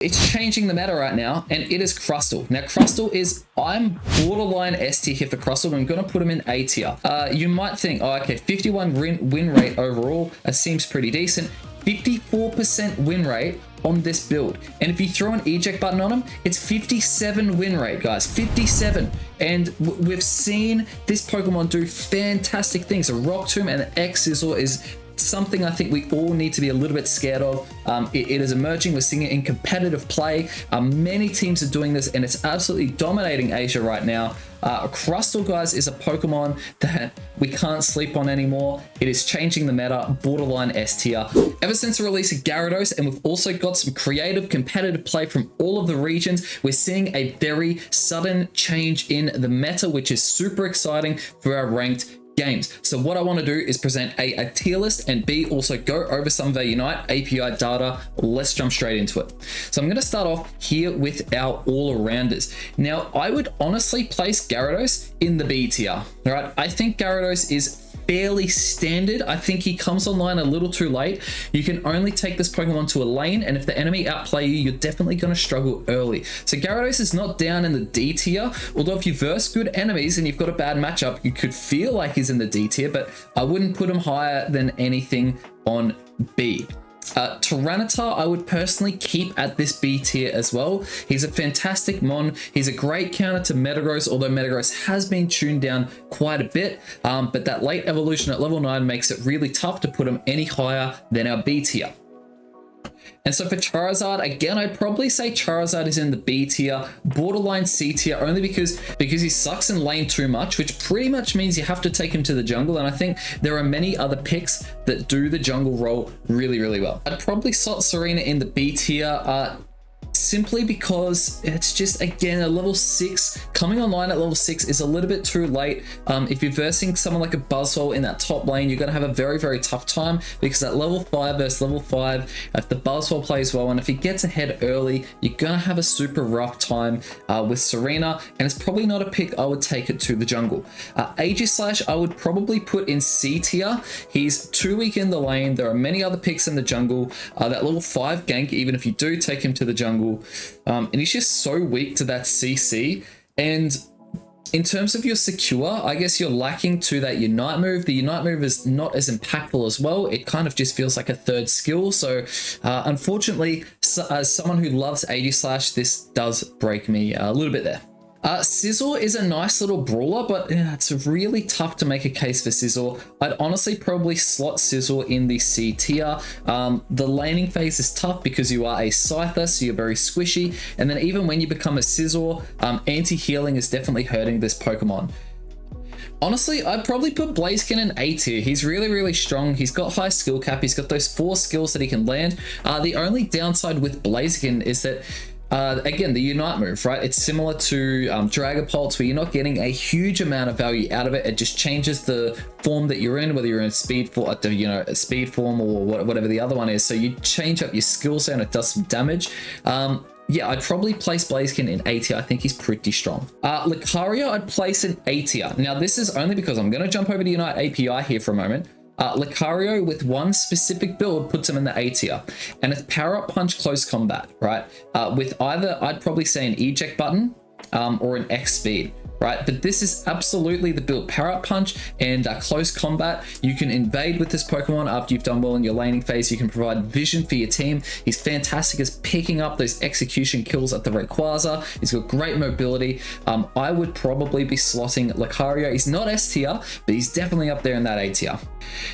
It's changing the meta right now, and it is Crustle. Now, Crustle is, I'm borderline S tier here for Crustle. I'm going to put him in A tier. You might think, oh, okay, 51 win rate overall. That seems pretty decent. 54% win rate on this build. And if you throw an eject button on him, it's 57 win rate, guys. 57. And we've seen this Pokemon do fantastic things. A Rock Tomb and an X-Sizzle is something I think we all need to be a little bit scared of. It is emerging. We're seeing it in competitive play. Many teams are doing this, and it's absolutely dominating Asia right now. Crustle, guys, is a Pokemon that we can't sleep on anymore. It is changing the meta, borderline S tier. Ever since the release of Gyarados, and we've also got some creative competitive play from all of the regions, we're seeing a very sudden change in the meta, which is super exciting for our ranked games. So what I want to do is present a tier list, and B, also go over some of our Unite API data. Let's jump straight into it. So I'm going to start off here with our all-arounders. Now, I would honestly place Gyarados in the B tier. All right, I think Gyarados is fairly standard. I think he comes online a little too late. You can only take this Pokemon to a lane, and if the enemy outplay you, you're definitely going to struggle early. So Gyarados is not down in the D tier, although if you verse good enemies and you've got a bad matchup, you could feel like he's in the D tier, but I wouldn't put him higher than anything on B. Tyranitar, I would personally keep at this B tier as well. He's a fantastic mon. He's a great counter to Metagross, although Metagross has been tuned down quite a bit. But that late evolution at level 9 makes it really tough to put him any higher than our B tier. And so for Charizard, again, I'd probably say Charizard is in the B tier, borderline C tier, only because he sucks in lane too much, which pretty much means you have to take him to the jungle. And I think there are many other picks that do the jungle role really, really well. I'd probably slot Serena in the B tier, simply because it's just, again, a level 6. Coming online at level 6 is a little bit too late. If you're versing someone like a Buzzwole in that top lane, you're going to have a very, very tough time, because at level 5 versus level 5, if the Buzzwole plays well and if he gets ahead early, you're going to have a super rough time with Serena, and it's probably not a pick I would take it to the jungle. Aegislash, I would probably put in C tier. He's too weak in the lane. There are many other picks in the jungle. That level 5 gank, even if you do take him to the jungle, and he's just so weak to that CC. And in terms of your secure, I guess you're lacking to that Unite move. The Unite move is not as impactful as well. It kind of just feels like a third skill. So unfortunately, as someone who loves Aegislash, this does break me a little bit there. Sizzle is a nice little brawler, but it's really tough to make a case for Sizzle. I'd honestly probably slot Sizzle in the C tier. The laning phase is tough because you are a Scyther, so you're very squishy. And then even when you become a Sizzle, anti-healing is definitely hurting this Pokemon. Honestly, I'd probably put Blaziken in A tier. He's really, really strong. He's got high skill cap. He's got those 4 skills that he can land. The only downside with Blaziken is that again, the Unite move, right? It's similar to Dragapult, where you're not getting a huge amount of value out of it. It just changes the form that you're in, whether you're in speed form, a speed form, or whatever the other one is. So you change up your skill set and it does some damage. Yeah, I'd probably place Blaziken in A tier. I think he's pretty strong. Lucario, I'd place in A tier. Now, this is only because I'm going to jump over to Unite API here for a moment. Lucario with one specific build puts him in the A tier, and it's Power Up Punch Close Combat, right? With either, I'd probably say an eject button or an X speed, right? But this is absolutely the build. Power Up Punch and Close Combat. You can invade with this Pokemon after you've done well in your laning phase. You can provide vision for your team. He's fantastic as picking up those execution kills at the Rayquaza. He's got great mobility. I would probably be slotting Lucario. He's not S tier, but he's definitely up there in that A tier.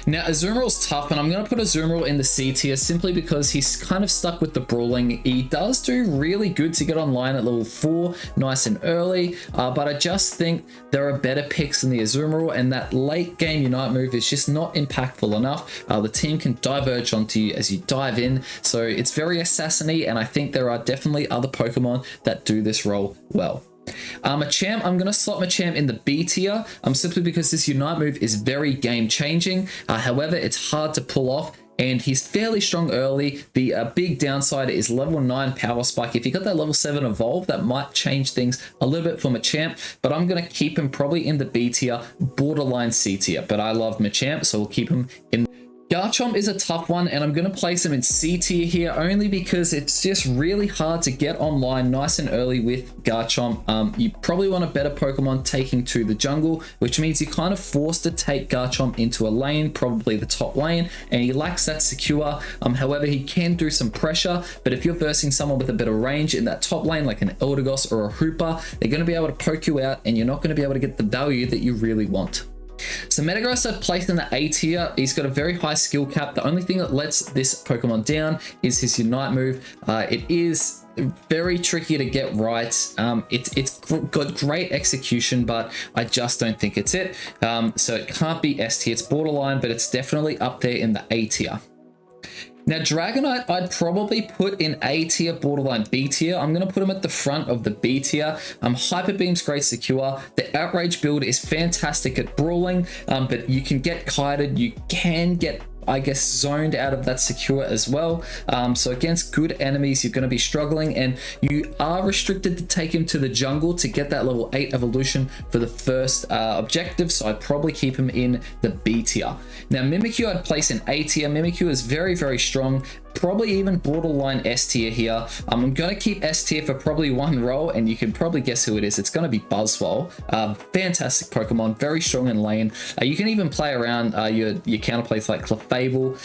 Now, Azumarill's tough, and I'm going to put Azumarill in the C tier simply because he's kind of stuck with the brawling. He does do really good to get online at level 4, nice and early, but I just think there are better picks in the Azumarill, and that late game Unite move is just not impactful enough. The team can diverge onto you as you dive in, so it's very assassin-y, and I think there are definitely other Pokemon that do this role well. Machamp, I'm going to slot Machamp in the B tier, simply because this Unite move is very game changing. However, it's hard to pull off, and he's fairly strong early. The big downside is level 9 Power Spike. If you got that level 7 Evolve, that might change things a little bit for Machamp, but I'm going to keep him probably in the B tier, borderline C tier. But I love Machamp, so we'll keep him in. Garchomp is a tough one, and I'm going to place him in C tier here only because it's just really hard to get online nice and early with Garchomp. You probably want a better Pokemon taking to the jungle, which means you're kind of forced to take Garchomp into a lane, probably the top lane, and he lacks that secure. However, he can do some pressure, but if you're versing someone with a better range in that top lane, like an Eldegoss or a Hooper, they're going to be able to poke you out, and you're not going to be able to get the value that you really want. So Metagross I've placed in the A tier. He's got a very high skill cap. The only thing that lets this Pokemon down is his Unite move. It is very tricky to get right. It's got great execution, but I just don't think it's it. So it can't be S tier. It's borderline, but it's definitely up there in the A tier. Now, Dragonite, I'd probably put in A tier, borderline B tier. I'm going to put him at the front of the B tier. Hyper Beam's great secure. The Outrage build is fantastic at brawling, but you can get kited. You can get, I guess, zoned out of that secure as well. So against good enemies, you're going to be struggling, and you are restricted to take him to the jungle to get that level 8 evolution for the first objective. So I'd probably keep him in the B tier. Now, Mimikyu I'd place in A tier. Mimikyu is very, very strong. Probably even borderline S tier here. I'm going to keep S tier for probably one role, and you can probably guess who it is. It's going to be Buzzwole. Fantastic Pokemon, very strong in lane. You can even play around your counterplays like Clefable.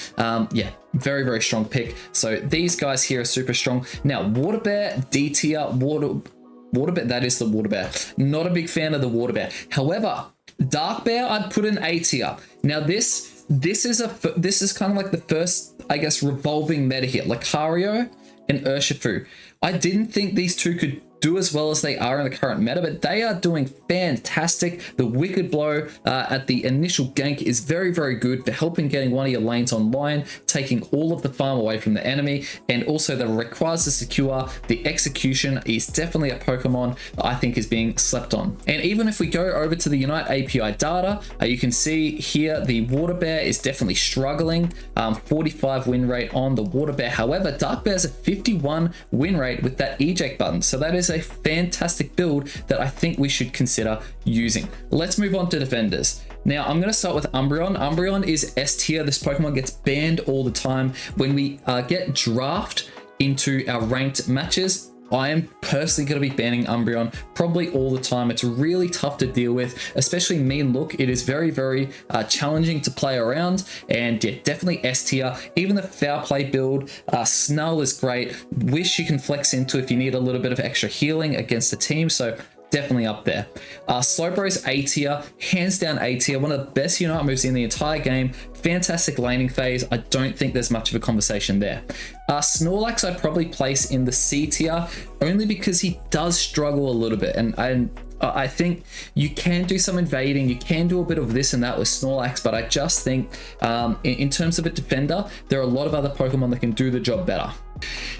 Yeah, very, very strong pick. So these guys here are super strong. Now, Water Bear, D tier. Water Bear, that is the Water Bear. Not a big fan of the Water Bear. However, Dark Bear, I'd put in A tier. Now, this is kind of like the first, I guess, revolving meta here. Lucario and Urshifu. I didn't think these two could do as well as they are in the current meta, but they are doing fantastic. The Wicked Blow at the initial gank is very, very good for helping getting one of your lanes online, taking all of the farm away from the enemy, and also the requires the secure. The execution is definitely a Pokemon that I think is being slept on. And even if we go over to the Unite API data, you can see here the Water Bear is definitely struggling. 45 win rate on the Water Bear. However, Dark Bear has a 51 win rate with that eject button. So that is a fantastic build that I think we should consider using. Let's move on to defenders. Now, I'm going to start with Umbreon. Umbreon is S tier. This Pokemon gets banned all the time. When we get draft into our ranked matches, I am personally going to be banning Umbreon probably all the time. It's really tough to deal with, especially Mean Look. It is very, very challenging to play around, and yeah, definitely S tier. Even the Foul Play build, Snull is great. Wish you can flex into if you need a little bit of extra healing against the team, so definitely up there. Slowbro's A tier, hands down A tier, one of the best Unite moves in the entire game. Fantastic laning phase. I don't think there's much of a conversation there. Snorlax I'd probably place in the C tier, only because he does struggle a little bit, and I think you can do some invading, you can do a bit of this and that with Snorlax, but I just think in terms of a defender, there are a lot of other Pokemon that can do the job better.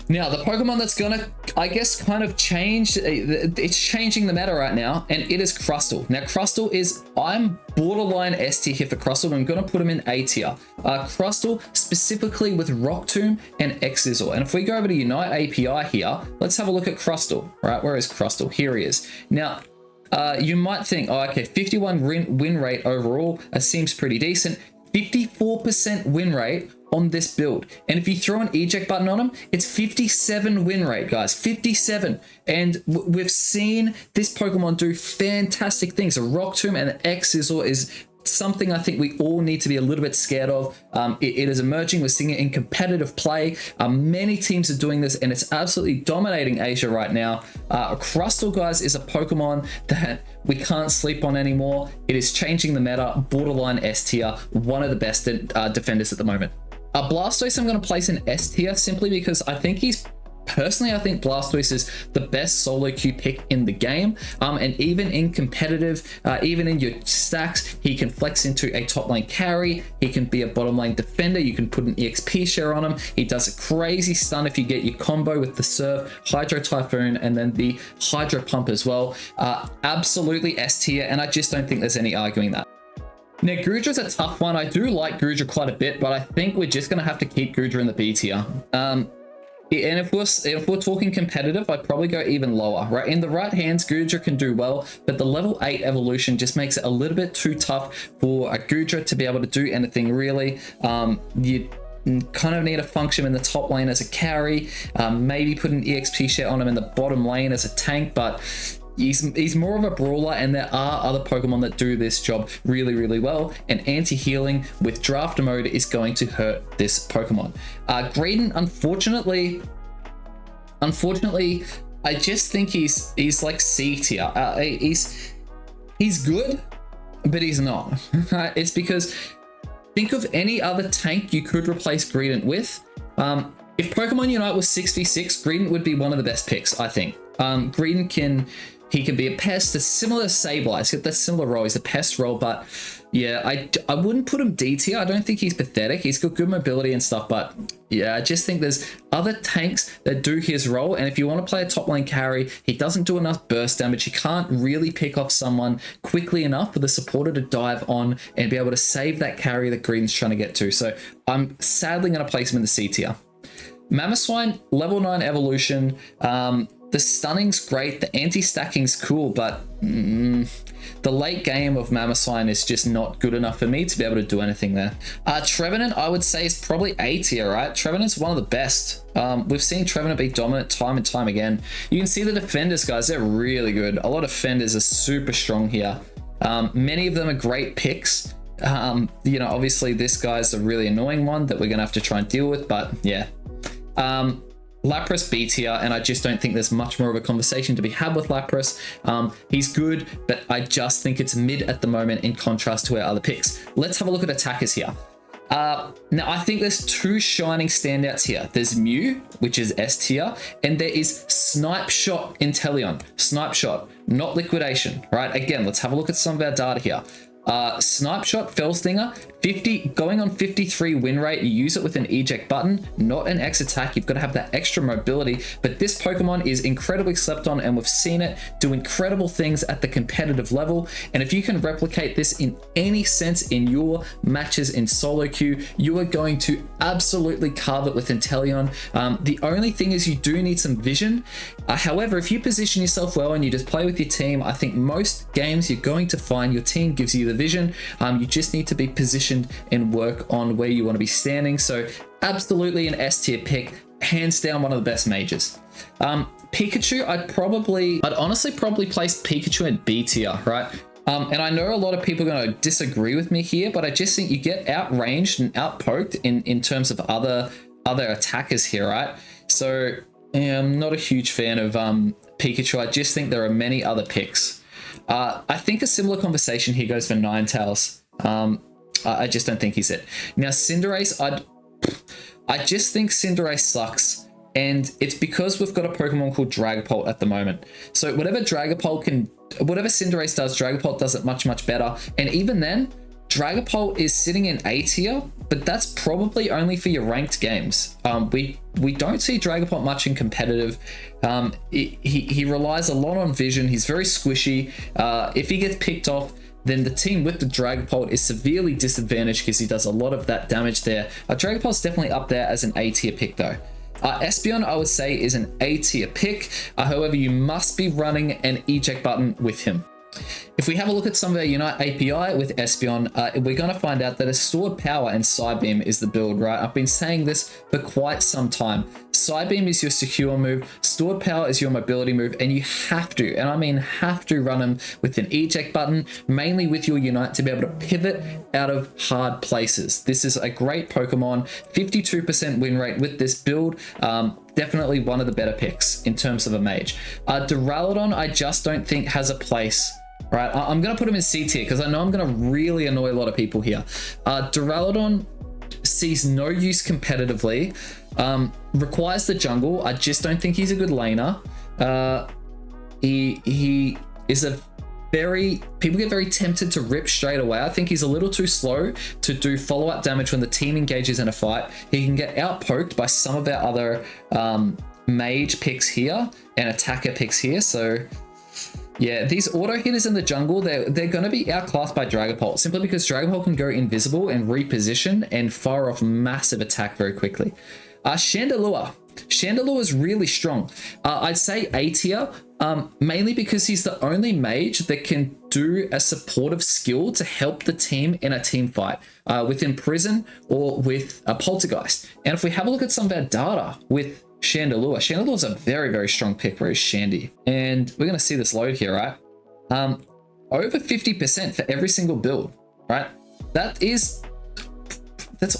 Now, the Pokemon that's gonna, I guess, kind of change, it's changing the meta right now, and it is Crustle. Now, Crustle is, I'm borderline S tier here for Crustle, and I'm gonna put him in A tier. Crustle, specifically with Rock Tomb and X-Sizzle. And if we go over to Unite API here, let's have a look at Crustle, right? Where is Crustle? Here he is. Now, you might think, oh, okay, 51 win rate overall, that seems pretty decent. 54% win rate on this build, and if you throw an eject button on him, it's 57 win rate, guys. 57. And we've seen this Pokemon do fantastic things. A Rock Tomb and the X-Sizzle is something I think we all need to be a little bit scared of. It is emerging. We're seeing it in competitive play. Many teams are doing this, and it's absolutely dominating Asia right now. Crustle, guys, is a Pokemon that we can't sleep on anymore. It is changing the meta. Borderline S tier. One of the best defenders at the moment. Blastoise I'm going to place in S tier simply because I think personally, I think Blastoise is the best solo queue pick in the game. And even in competitive, even in your stacks, he can flex into a top lane carry. He can be a bottom lane defender. You can put an EXP share on him. He does a crazy stun if you get your combo with the Surf, Hydro Typhoon, and then the Hydro Pump as well. Absolutely S tier, and I just don't think there's any arguing that. Now, Grudra's a tough one. I do like Grudra quite a bit, but I think we're just going to have to keep Grudra in the B tier. And if we're talking competitive, I'd probably go even lower, right? In the right hands, Gudra can do well, but the level 8 evolution just makes it a little bit too tough for a Gudra to be able to do anything really. You kind of need to function in the top lane as a carry, maybe put an EXP share on him in the bottom lane as a tank, but he's more of a brawler, and there are other Pokemon that do this job really, really well, and anti-healing with draft mode is going to hurt this Pokemon. Greedent, unfortunately, I just think he's like C tier. He's good, but he's not. It's because think of any other tank you could replace Greedent with. If Pokemon Unite was 66, Greedent would be one of the best picks, I think. Greedent can be a pest. It's similar to Sableye. He's got that similar role. He's a pest role, but yeah, I wouldn't put him D tier. I don't think he's pathetic. He's got good mobility and stuff, but yeah, I just think there's other tanks that do his role. And if you want to play a top lane carry, he doesn't do enough burst damage. He can't really pick off someone quickly enough for the supporter to dive on and be able to save that carry that Green's trying to get to. So I'm sadly going to place him in the C tier. Mamoswine, level 9 evolution. The stunning's great, the anti-stacking's cool, but the late game of Mamoswine is just not good enough for me to be able to do anything there. Trevenant, I would say, is probably A tier, right? Trevenant's one of the best. We've seen Trevenant be dominant time and time again. You can see the defenders, guys, they're really good. A lot of defenders are super strong here. Many of them are great picks. You know, obviously this guy's a really annoying one that we're gonna have to try and deal with, but yeah. Lapras B tier, and I just don't think there's much more of a conversation to be had with Lapras. He's good, but I just think it's mid at the moment in contrast to our other picks. Let's have a look at attackers here. Now, I think there's two shining standouts here. There's Mew, which is S tier, and there is Snipe Shot Inteleon. Snipe Shot, not Liquidation, right? Again, let's have a look at some of our data here. Snipe Shot, Fell Stinger, 50, going on 53 win rate. You use it with an eject button, not an X attack. You've got to have that extra mobility, but this Pokemon is incredibly slept on, and we've seen it do incredible things at the competitive level. And if you can replicate this in any sense in your matches in solo queue, you are going to absolutely carve it with Inteleon. The only thing is you do need some vision. However, if you position yourself well and you just play with your team, I think most games you're going to find your team gives you the vision. You just need to be positioned and work on where you want to be standing. So absolutely an S tier pick, hands down one of the best mages. Pikachu, I'd honestly probably place Pikachu in B tier, right? And I know a lot of people are going to disagree with me here, but I just think you get outranged and outpoked in terms of other attackers here, right? So yeah, I'm not a huge fan of Pikachu. I just think there are many other picks. I think a similar conversation here goes for Ninetales. I just don't think he's it. Now, Cinderace, I just think Cinderace sucks. And it's because we've got a Pokemon called Dragapult at the moment. So whatever Cinderace does, Dragapult does it much, much better. And even then, Dragapult is sitting in A tier, but that's probably only for your ranked games. We don't see Dragapult much in competitive. He relies a lot on vision. He's very squishy. If he gets picked off, then the team with the Dragapult is severely disadvantaged because he does a lot of that damage there. Dragapult's definitely up there as an A tier pick though. Espeon, I would say, is an A tier pick. However, you must be running an eject button with him. If we have a look at some of our Unite API with Espeon, we're going to find out that a Stored Power and Psybeam is the build, right? I've been saying this for quite some time. Psybeam is your secure move, Stored Power is your mobility move, and you have to, and I mean have to, run them with an eject button, mainly with your Unite, to be able to pivot out of hard places. This is a great Pokemon, 52% win rate with this build. Definitely one of the better picks in terms of a mage. Duraludon, I just don't think has a place. Right, I'm going to put him in C tier because I know I'm going to really annoy a lot of people here. Duraludon sees no use competitively, requires the jungle. I just don't think he's a good laner. He is a people get very tempted to rip straight away. I think he's a little too slow to do follow-up damage when the team engages in a fight. He can get outpoked by some of our other mage picks here and attacker picks here. So yeah, these auto hitters in the jungle, they're going to be outclassed by Dragapult simply because Dragapult can go invisible and reposition and fire off massive attack very quickly. Chandelure. Chandelure is really strong. I'd say A tier, mainly because he's the only mage that can do a supportive skill to help the team in a team fight with Imprison or with a Poltergeist. And if we have a look at some of our data with Chandelure, Chandelure is a very, very strong pick. Where is Shandy? And we're going to see this load here, right? Over 50% for every single build, right? That's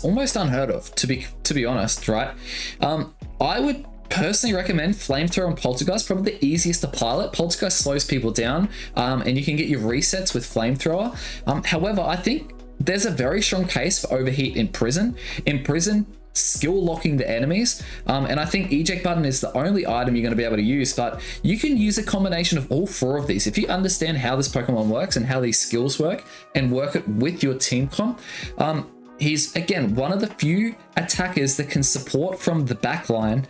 almost unheard of, to be honest, right? I would personally recommend Flamethrower and Poltergeist, probably the easiest to pilot. Poltergeist slows people down, and you can get your resets with Flamethrower. However, I think there's a very strong case for Overheat in Prison. In Prison, skill locking the enemies, and I think Eject Button is the only item you're going to be able to use, but you can use a combination of all 4 of these. If you understand how this Pokemon works and how these skills work and work it with your team comp, he's, again, one of the few attackers that can support from the back line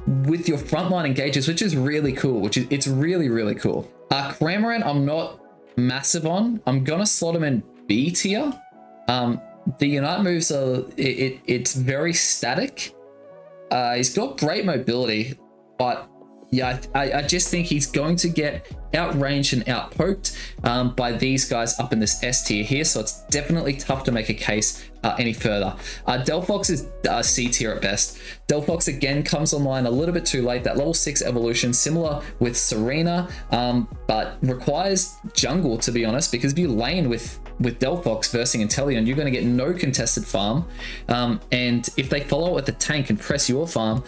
with your frontline engages, which is really cool, it's really, really cool. Cramorant, I'm not massive on. I'm going to slot him in B tier. The Unite moves are, it's very static. He's got great mobility, but yeah, I just think he's going to get outranged and outpoked by these guys up in this S tier here, so it's definitely tough to make a case any further. Delphox is C tier at best. Delphox again comes online a little bit too late. That level 6 evolution, similar with Serena, but requires jungle, to be honest, because if you lane with Delphox versing Inteleon, you're going to get no contested farm, and if they follow it with the tank and press your farm,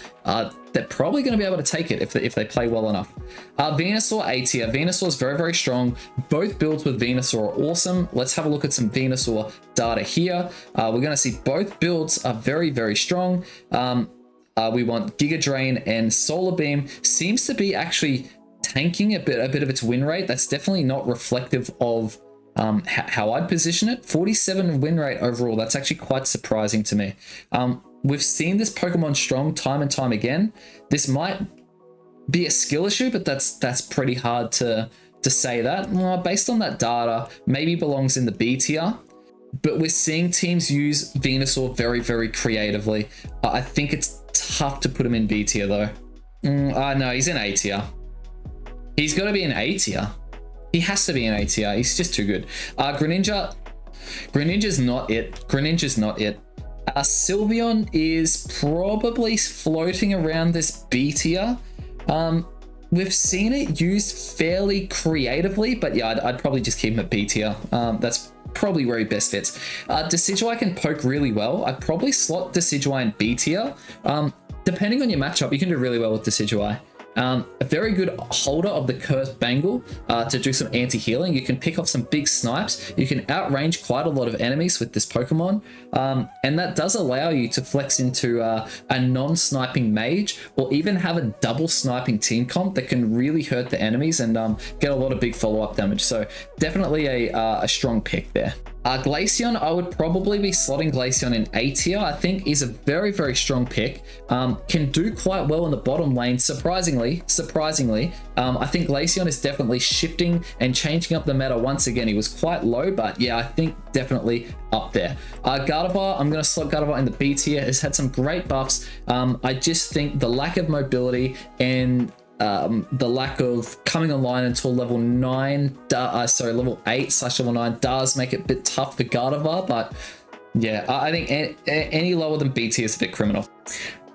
they're probably going to be able to take it if they play well enough. Venusaur A tier. Venusaur is very, very strong. Both builds with Venusaur are awesome. Let's have a look at some Venusaur data here. We're going to see both builds are very, very strong. We want Giga Drain and Solar Beam. Seems to be actually tanking a bit of its win rate. That's definitely not reflective of how I'd position it. 47 win rate overall. That's actually quite surprising to me. We've seen this Pokemon strong time and time again. This might be a skill issue, but that's pretty hard to say that. Well, based on that data, maybe belongs in the B tier. But we're seeing teams use Venusaur very, very creatively. I think it's tough to put him in B tier though. No, he's in A tier. He's got to be in A tier. He has to be in A tier. He's just too good. Greninja's not it. Greninja's not it. Sylveon is probably floating around this B tier. We've seen it used fairly creatively, but yeah, I'd probably just keep him at B tier. That's probably where he best fits. Decidueye can poke really well. I'd probably slot Decidueye in B tier. Depending on your matchup, you can do really well with Decidueye. A very good holder of the Cursed Bangle to do some anti-healing. You can pick off some big snipes. You can outrange quite a lot of enemies with this Pokemon. And that does allow you to flex into a non-sniping mage, or even have a double sniping team comp that can really hurt the enemies and get a lot of big follow-up damage. So definitely a strong pick there. Glaceon, I would probably be slotting Glaceon in A tier. I think he's a very, very strong pick. Can do quite well in the bottom lane. Surprisingly, I think Glaceon is definitely shifting and changing up the meta once again. He was quite low, but yeah, I think definitely up there. Gardevoir, I'm going to slot Gardevoir in the B tier. Has had some great buffs. I just think the lack of mobility and the lack of coming online until level 8 / level 9 does make it a bit tough for Gardevoir, but yeah, I think any lower than B tier is a bit criminal.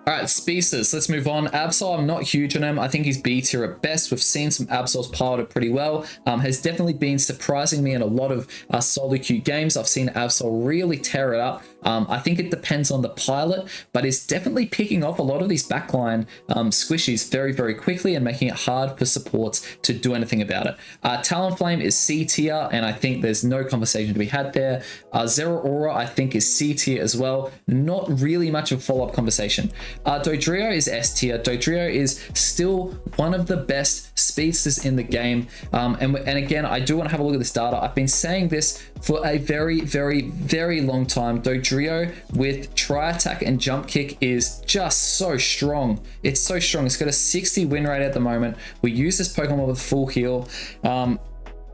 All right, Speedsters, let's move on. Absol, I'm not huge on him. I think he's B tier at best. We've seen some Absols piloted pretty well. Has definitely been surprising me in a lot of solo queue games. I've seen Absol really tear it up. I think it depends on the pilot, but it's definitely picking off a lot of these backline squishies very, very quickly and making it hard for supports to do anything about it. Talonflame is C tier, and I think there's no conversation to be had there. Zeraora, I think, is C tier as well. Not really much of a follow-up conversation. Dodrio is S tier. Dodrio is still one of the best speedsters in the game. And again, I do want to have a look at this data. I've been saying this for a very, very, very long time. Dodrio with Tri-Attack and Jump Kick is just so strong. It's so strong. It's got a 60 win rate at the moment. We use this Pokemon with full heal.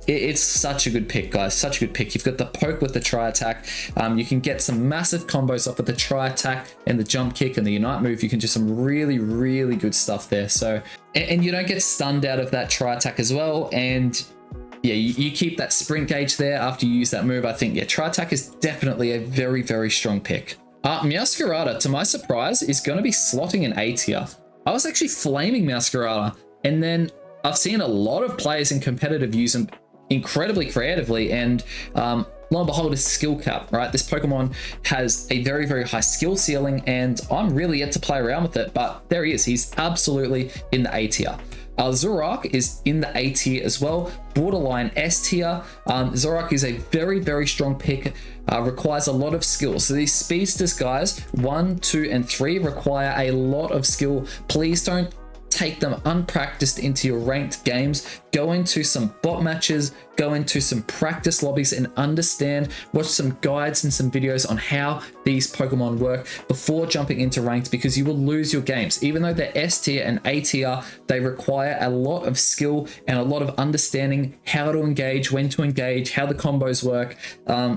It's such a good pick, guys. Such a good pick. You've got the poke with the tri attack. You can get some massive combos off of the tri attack and the jump kick and the unite move. You can do some really, really good stuff there. So, and you don't get stunned out of that tri attack as well. And yeah, you keep that sprint gauge there after you use that move. I think, yeah, tri attack is definitely a very, very strong pick. Meowscarada, to my surprise, is going to be slotting in A tier. I was actually flaming Meowscarada, and then I've seen a lot of players in competitive use him incredibly creatively, and lo and behold, his skill cap, right? This Pokemon has a very, very high skill ceiling, and I'm really yet to play around with it, but there he is. He's absolutely in the A tier. Zoroark is in the A tier as well, borderline S tier. Zoroark is a very, very strong pick, requires a lot of skill. So these Speedsters guys, 1, 2, and 3 require a lot of skill. Please don't take them unpracticed into your ranked games. Go into some bot matches, go into some practice lobbies and understand, watch some guides and some videos on how these Pokemon work before jumping into ranked, because you will lose your games. Even though they're S tier and A tier, they require a lot of skill and a lot of understanding how to engage, when to engage, how the combos work,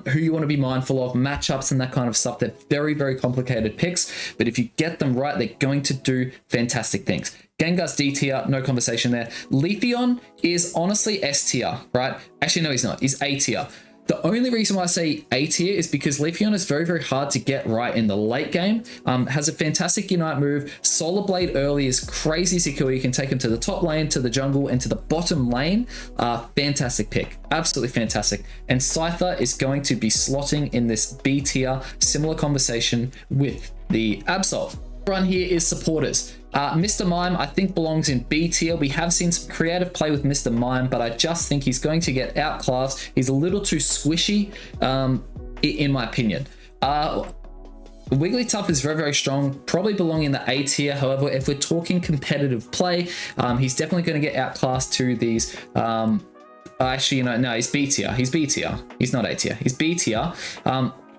who you want to be mindful of, matchups and that kind of stuff. They're very, very complicated picks, but if you get them right, they're going to do fantastic things. Gengar's D tier, no conversation there. Leafeon is honestly S tier, right? Actually, no, he's not. He's A tier. The only reason why I say A tier is because Leafeon is very, very hard to get right in the late game. Has a fantastic Unite move. Solar Blade early is crazy secure. You can take him to the top lane, to the jungle, and to the bottom lane. Fantastic pick. Absolutely fantastic. And Scyther is going to be slotting in this B tier. Similar conversation with the Absol. Run here is supporters. Mr. Mime, I think, belongs in B tier. We have seen some creative play with Mr. Mime, but I just think he's going to get outclassed. He's a little too squishy, in my opinion. Wigglytuff is very, very strong, probably belong in the A tier. However, if we're talking competitive play, he's definitely going to get outclassed to these. Actually, no, he's B tier. He's B tier. He's not A tier. He's B tier.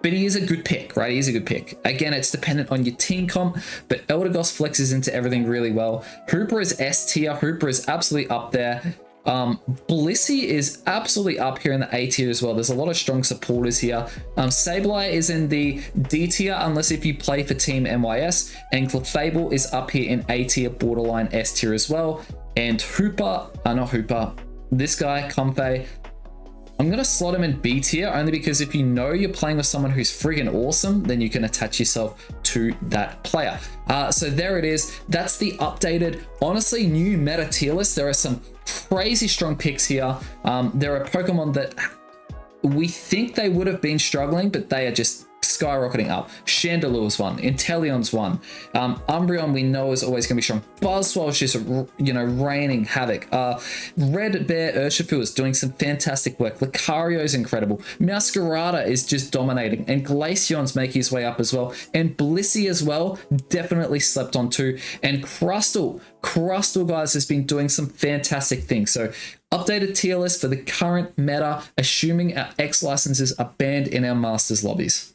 But he is a good pick, right? He is a good pick. Again, it's dependent on your team comp, but Eldegoss flexes into everything really well. Hooper is S tier. Hooper is absolutely up there. Blissey is absolutely up here in the A tier as well. There's a lot of strong supporters here. Sableye is in the D tier, unless if you play for Team NYS. And Clefable is up here in A tier, borderline S tier as well. And Hooper, not Hooper, this guy, Comfey, I'm going to slot him in B tier only because if you know you're playing with someone who's friggin' awesome, then you can attach yourself to that player. So there it is. That's the updated, honestly, new meta tier list. There are some crazy strong picks here. There are Pokemon that we think they would have been struggling, but they are just skyrocketing up. Chandelure's one, Inteleon's one, Umbreon we know is always going to be strong. Buzzwell's just, raining havoc. Red Bear Urshifu is doing some fantastic work. Lucario's incredible. Meowscarada is just dominating, and Glaceon's making his way up as well. And Blissey as well, definitely slept on too. And Crustle, guys, has been doing some fantastic things. So updated tier list for the current meta, assuming our X licenses are banned in our Masters lobbies.